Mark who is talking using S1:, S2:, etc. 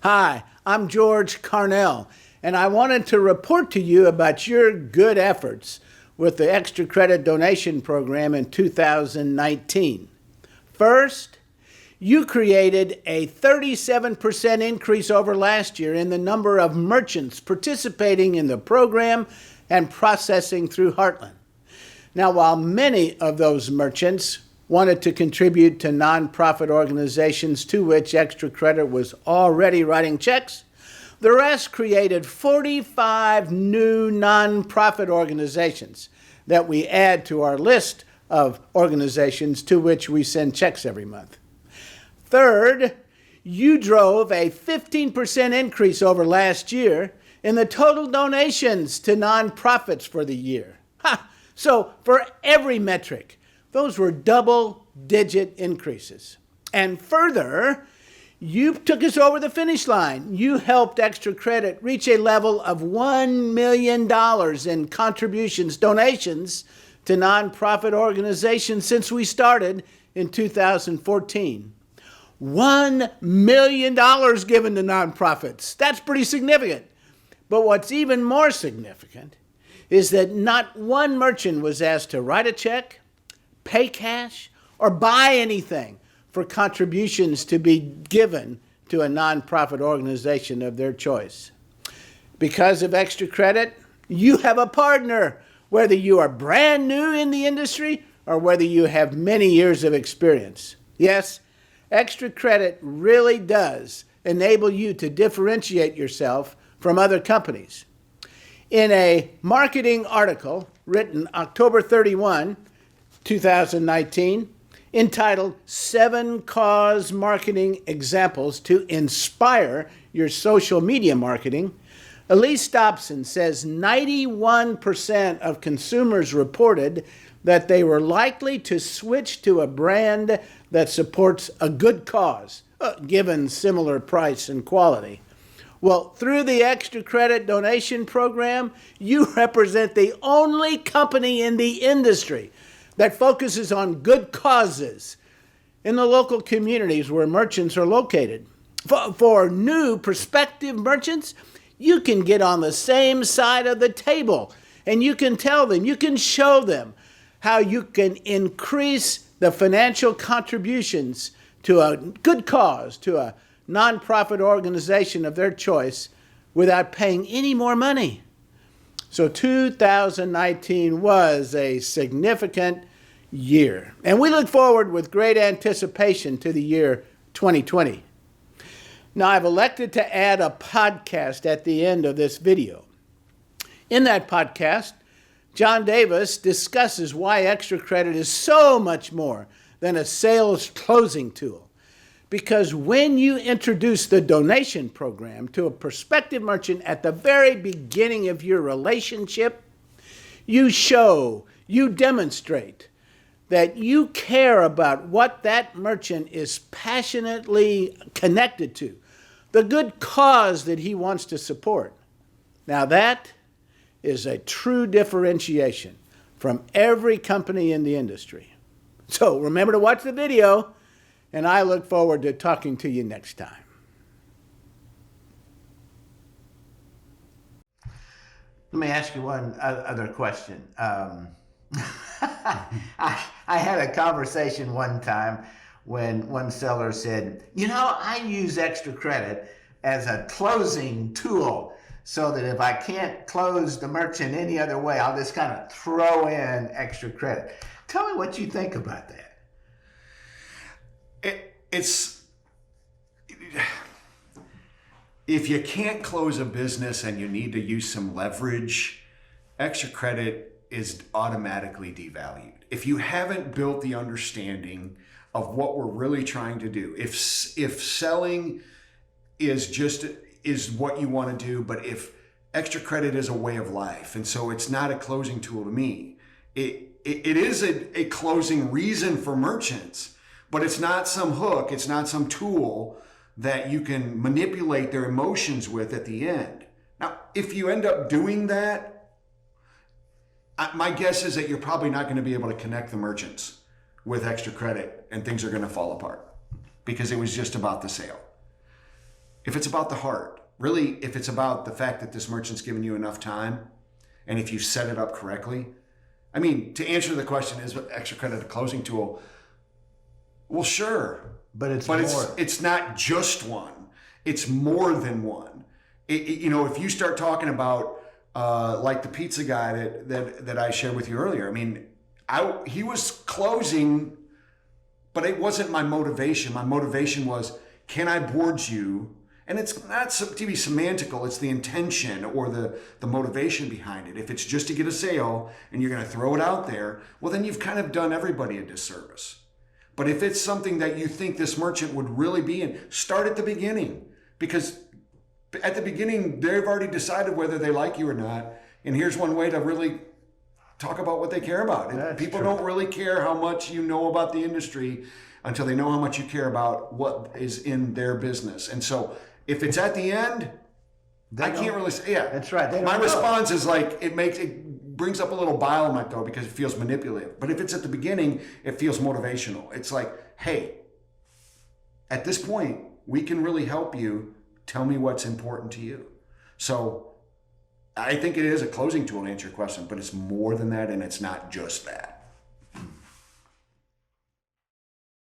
S1: Hi, I'm George Carnall, and I wanted to report to you about your good efforts with the Extra Credit Donation Program in 2019. First, you created a 37% increase over last year in the number of merchants participating in the program and processing through Heartland. Now, while many of those merchants wanted to contribute to nonprofit organizations to which Extra Credit was already writing checks, the rest created 45 new nonprofit organizations that we add to our list of organizations to which we send checks every month. Third, you drove a 15% increase over last year in the total donations to nonprofits for the year. So for every metric, those were double-digit increases. And further, you took us over the finish line. You helped Extra Credit reach a level of $1 million in donations to nonprofit organizations since we started in 2014. $1 million given to nonprofits. That's pretty significant. But what's even more significant is that not one merchant was asked to write a check, pay cash, or buy anything for contributions to be given to a nonprofit organization of their choice. Because of Extra Credit, you have a partner, whether you are brand new in the industry or whether you have many years of experience. Yes, Extra Credit really does enable you to differentiate yourself from other companies. In a marketing article written October 31, 2019, entitled 7 Cause Marketing Examples to Inspire Your Social Media Marketing, Elise Dobson says 91% of consumers reported that they were likely to switch to a brand that supports a good cause, given similar price and quality. Well, through the Extra Credit Donation Program, you represent the only company in the industry that focuses on good causes in the local communities where merchants are located. For new prospective merchants, you can get on the same side of the table and you can tell them, you can show them how you can increase the financial contributions to a good cause, to a nonprofit organization of their choice without paying any more money. So 2019 was a significant year, and we look forward with great anticipation to the year 2020. Now, I've elected to add a podcast at the end of this video. In that podcast, John Davis discusses why Extra Credit is so much more than a sales closing tool. Because when you introduce the donation program to a prospective merchant at the very beginning of your relationship, you demonstrate that you care about what that merchant is passionately connected to, the good cause that he wants to support. Now that is a true differentiation from every company in the industry. So remember to watch the video, and I look forward to talking to you next time. Let me ask you one other question. I had a conversation one time when one seller said, I use Extra Credit as a closing tool so that if I can't close the merchant any other way, I'll just kind of throw in Extra Credit. Tell me what you think about that.
S2: If you can't close a business and you need to use some leverage, Extra Credit is automatically devalued. If you haven't built the understanding of what we're really trying to do, if selling is what you want to do, but if Extra Credit is a way of life, and so it's not a closing tool to me, it is a closing reason for merchants. But it's not some hook, it's not some tool that you can manipulate their emotions with at the end. Now, if you end up doing that, my guess is that you're probably not going to be able to connect the merchants with Extra Credit and things are going to fall apart because it was just about the sale. if it's about the heart, really, if it's about the fact that this merchant's given you enough time, and if you set it up correctly, I mean, to answer the question, is extra credit a closing tool? Well, sure.
S1: But it's
S2: it's not just one. It's more than one. If you start talking about like the pizza guy that I shared with you earlier, I mean, he was closing, but it wasn't my motivation. My motivation was, can I board you? And it's not to be semantical, it's the intention or the motivation behind it. If it's just to get a sale and you're going to throw it out there, well, then you've kind of done everybody a disservice. But if it's something that you think this merchant would really be in, start at the beginning. Because at the beginning, they've already decided whether they like you or not. And here's one way to really talk about what they care about. People don't really care how much you know about the industry until they know how much you care about what is in their business. And so if it's at the end, I can't really say, yeah.
S1: That's right.
S2: My response is like, it brings up a little bile in my throat because it feels manipulative. But if it's at the beginning, it feels motivational. It's like, hey, at this point, we can really help you. Tell me what's important to you. So I think it is a closing tool to answer your question, but it's more than that, and it's not just that.